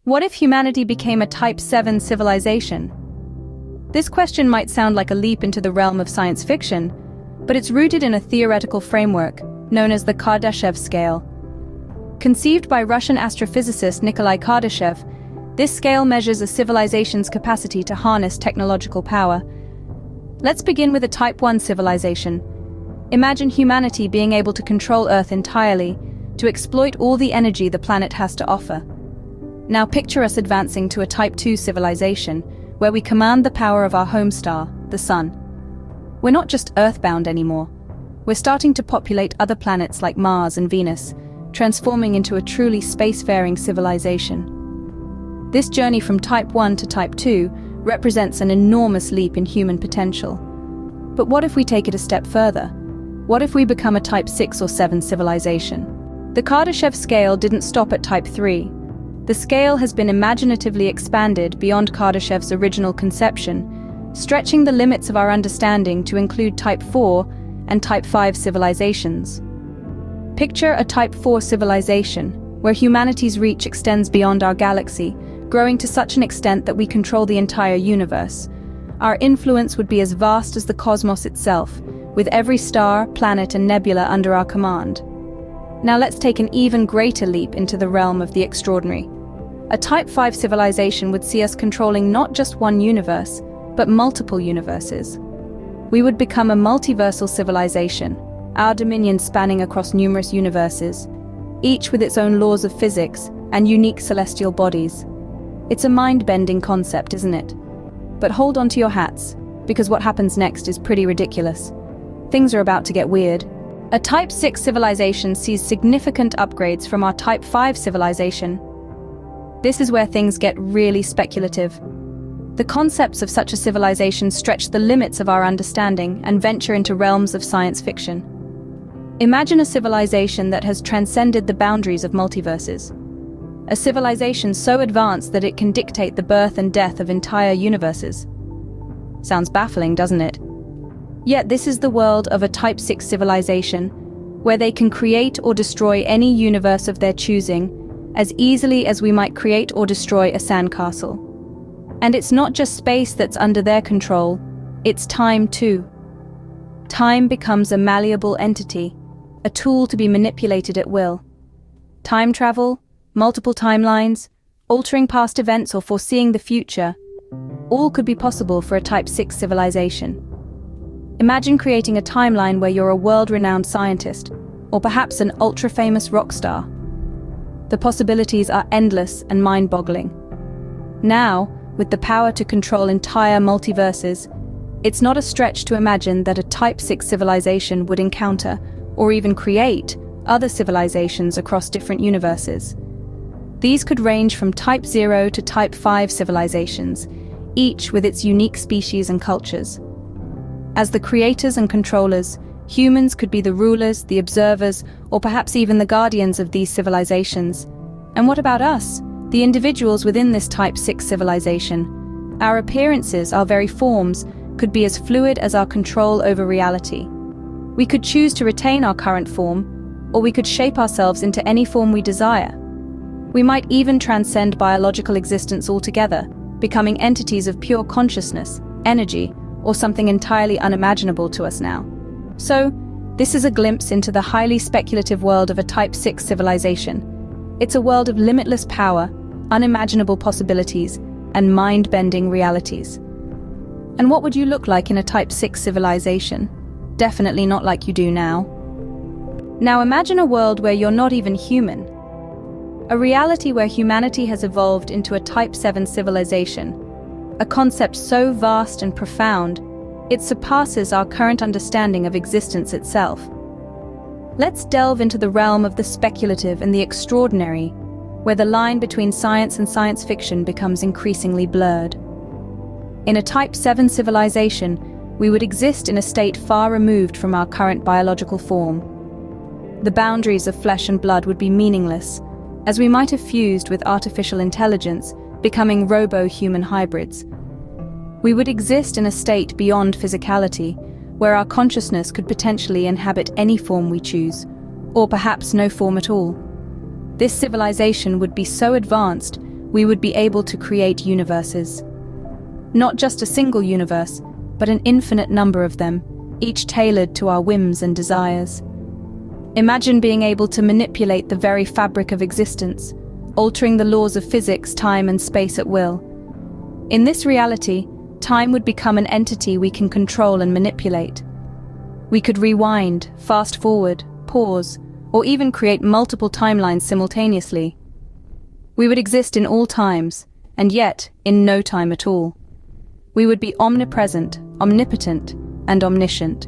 What if humanity became a Type 7 civilization? This question might sound like a leap into the realm of science fiction, but it's rooted in a theoretical framework known as the Kardashev scale. Conceived by Russian astrophysicist Nikolai Kardashev, this scale measures a civilization's capacity to harness technological power. Let's begin with a Type 1 civilization. Imagine humanity being able to control Earth entirely, to exploit all the energy the planet has to offer. Now picture us advancing to a Type 2 civilization, where we command the power of our home star, the Sun. We're not just Earthbound anymore. We're starting to populate other planets like Mars and Venus, transforming into a truly spacefaring civilization. This journey from Type 1 to Type 2 represents an enormous leap in human potential. But what if we take it a step further? What if we become a Type 6 or 7 civilization? The Kardashev scale didn't stop at Type 3. The scale has been imaginatively expanded beyond Kardashev's original conception, stretching the limits of our understanding to include Type 4 and Type 5 civilizations. Picture a Type 4 civilization, where humanity's reach extends beyond our galaxy, growing to such an extent that we control the entire universe. Our influence would be as vast as the cosmos itself, with every star, planet, and nebula under our command. Now let's take an even greater leap into the realm of the extraordinary. A Type 5 civilization would see us controlling not just one universe, but multiple universes. We would become a multiversal civilization, our dominion spanning across numerous universes, each with its own laws of physics and unique celestial bodies. It's a mind-bending concept, isn't it? But hold on to your hats, because what happens next is pretty ridiculous. Things are about to get weird. A Type 6 civilization sees significant upgrades from our Type 5 civilization. This is where things get really speculative. The concepts of such a civilization stretch the limits of our understanding and venture into realms of science fiction. Imagine a civilization that has transcended the boundaries of multiverses. A civilization so advanced that it can dictate the birth and death of entire universes. Sounds baffling, doesn't it? Yet this is the world of a Type 6 civilization, where they can create or destroy any universe of their choosing, as easily as we might create or destroy a sandcastle. And it's not just space that's under their control, it's time too. Time becomes a malleable entity, a tool to be manipulated at will. Time travel, multiple timelines, altering past events or foreseeing the future, all could be possible for a Type 6 civilization. Imagine creating a timeline where you're a world-renowned scientist, or perhaps an ultra-famous rock star. The possibilities are endless and mind-boggling. Now, with the power to control entire multiverses, it's not a stretch to imagine that a Type 6 civilization would encounter, or even create, other civilizations across different universes. These could range from Type 0 to Type 5 civilizations, each with its unique species and cultures. As the creators and controllers, humans could be the rulers, the observers, or perhaps even the guardians of these civilizations. And what about us, the individuals within this Type 6 civilization? Our appearances, our very forms, could be as fluid as our control over reality. We could choose to retain our current form, or we could shape ourselves into any form we desire. We might even transcend biological existence altogether, becoming entities of pure consciousness, energy, or something entirely unimaginable to us now. So, this is a glimpse into the highly speculative world of a Type 6 civilization. It's a world of limitless power, unimaginable possibilities, and mind-bending realities. And what would you look like in a Type 6 civilization? Definitely not like you do now. Now imagine a world where you're not even human. A reality where humanity has evolved into a Type 7 civilization, a concept so vast and profound, it surpasses our current understanding of existence itself. Let's delve into the realm of the speculative and the extraordinary, where the line between science and science fiction becomes increasingly blurred. In a Type 7 civilization, we would exist in a state far removed from our current biological form. The boundaries of flesh and blood would be meaningless, as we might have fused with artificial intelligence, becoming robo-human hybrids. We would exist in a state beyond physicality, where our consciousness could potentially inhabit any form we choose, or perhaps no form at all. This civilization would be so advanced, we would be able to create universes. Not just a single universe, but an infinite number of them, each tailored to our whims and desires. Imagine being able to manipulate the very fabric of existence, altering the laws of physics, time, and space at will. In this reality, time would become an entity we can control and manipulate. We could rewind, fast forward, pause, or even create multiple timelines simultaneously. We would exist in all times, and yet in no time at all. We would be omnipresent, omnipotent, and omniscient.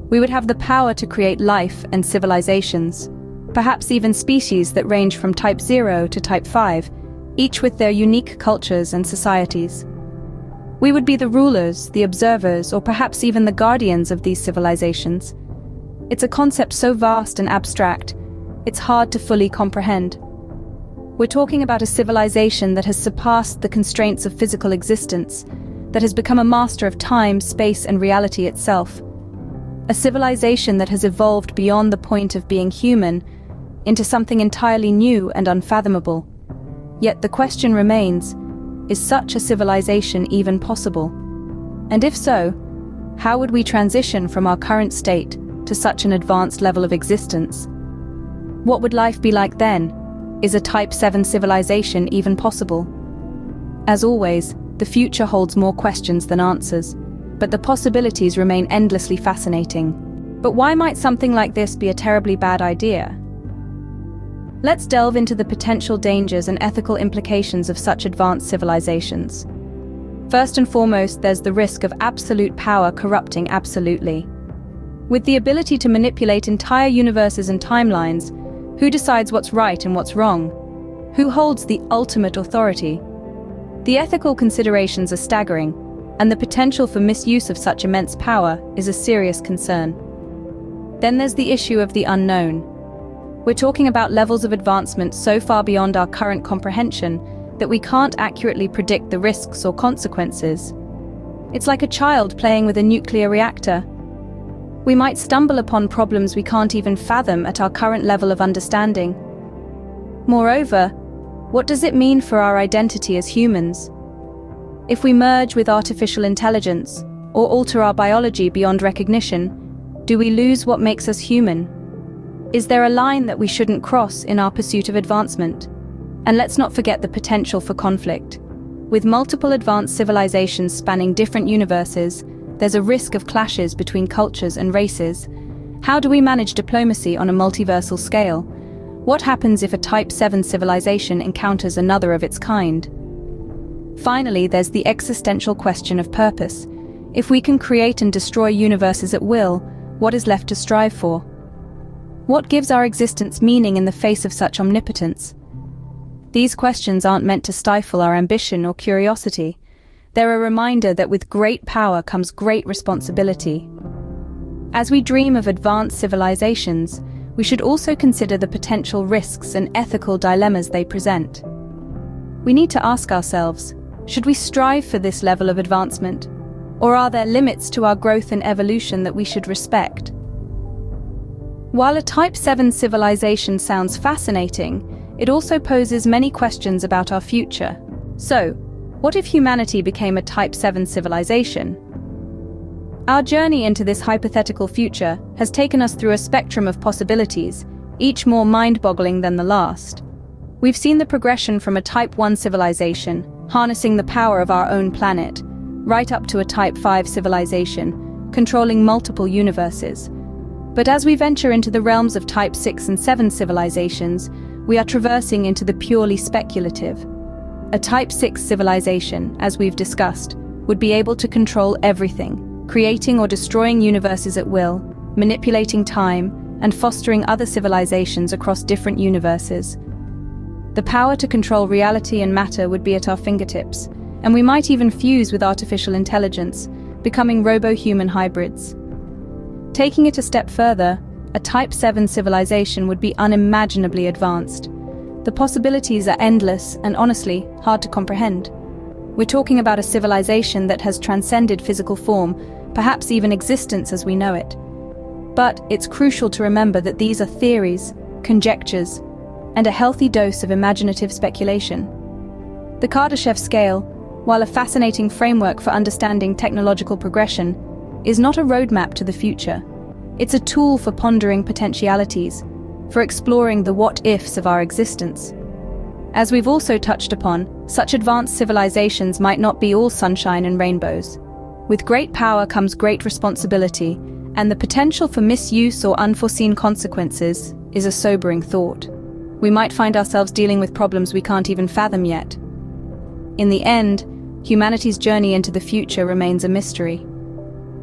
We would have the power to create life and civilizations, perhaps even species that range from type 0 to type 5, each with their unique cultures and societies. We would be the rulers, the observers, or perhaps even the guardians of these civilizations. It's a concept so vast and abstract, it's hard to fully comprehend. We're talking about a civilization that has surpassed the constraints of physical existence, that has become a master of time, space, and reality itself. A civilization that has evolved beyond the point of being human into something entirely new and unfathomable. Yet the question remains, is such a civilization even possible? And if so, how would we transition from our current state to such an advanced level of existence? What would life be like then? Is a Type 7 civilization even possible? As always, the future holds more questions than answers, but the possibilities remain endlessly fascinating. But why might something like this be a terribly bad idea? Let's delve into the potential dangers and ethical implications of such advanced civilizations. First and foremost, there's the risk of absolute power corrupting absolutely. With the ability to manipulate entire universes and timelines, who decides what's right and what's wrong? Who holds the ultimate authority? The ethical considerations are staggering, and the potential for misuse of such immense power is a serious concern. Then there's the issue of the unknown. We're talking about levels of advancement so far beyond our current comprehension that we can't accurately predict the risks or consequences. It's like a child playing with a nuclear reactor. We might stumble upon problems we can't even fathom at our current level of understanding. Moreover, what does it mean for our identity as humans? If we merge with artificial intelligence or alter our biology beyond recognition, do we lose what makes us human? Is there a line that we shouldn't cross in our pursuit of advancement? And let's not forget the potential for conflict. With multiple advanced civilizations spanning different universes, there's a risk of clashes between cultures and races. How do we manage diplomacy on a multiversal scale? What happens if a Type 7 civilization encounters another of its kind? Finally, there's the existential question of purpose. If we can create and destroy universes at will, what is left to strive for? What gives our existence meaning in the face of such omnipotence? These questions aren't meant to stifle our ambition or curiosity. They're a reminder that with great power comes great responsibility. As we dream of advanced civilizations, we should also consider the potential risks and ethical dilemmas they present. We need to ask ourselves, should we strive for this level of advancement? Or are there limits to our growth and evolution that we should respect? While a Type 7 civilization sounds fascinating, it also poses many questions about our future. So, what if humanity became a Type 7 civilization? Our journey into this hypothetical future has taken us through a spectrum of possibilities, each more mind-boggling than the last. We've seen the progression from a Type 1 civilization, harnessing the power of our own planet, right up to a Type 5 civilization, controlling multiple universes. But as we venture into the realms of Type 6 and 7 civilizations, we are traversing into the purely speculative. A Type 6 civilization, as we've discussed, would be able to control everything, creating or destroying universes at will, manipulating time, and fostering other civilizations across different universes. The power to control reality and matter would be at our fingertips, and we might even fuse with artificial intelligence, becoming robo-human hybrids. Taking it a step further, a Type 7 civilization would be unimaginably advanced. The possibilities are endless and honestly hard to comprehend. We're talking about a civilization that has transcended physical form, perhaps even existence as we know it. But it's crucial to remember that these are theories, conjectures, and a healthy dose of imaginative speculation. The Kardashev scale, while a fascinating framework for understanding technological progression, is not a roadmap to the future. It's a tool for pondering potentialities, for exploring the what-ifs of our existence. As we've also touched upon, such advanced civilizations might not be all sunshine and rainbows. With great power comes great responsibility, and the potential for misuse or unforeseen consequences is a sobering thought. We might find ourselves dealing with problems we can't even fathom yet. In the end, humanity's journey into the future remains a mystery.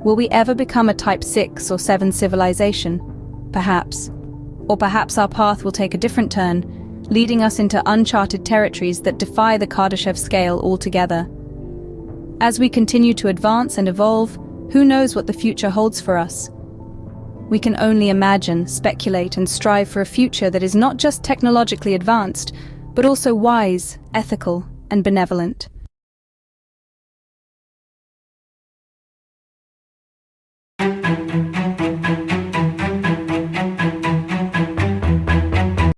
Will we ever become a Type 6 or 7 civilization? Perhaps. Or perhaps our path will take a different turn, leading us into uncharted territories that defy the Kardashev scale altogether. As we continue to advance and evolve, who knows what the future holds for us? We can only imagine, speculate, and strive for a future that is not just technologically advanced, but also wise, ethical, and benevolent.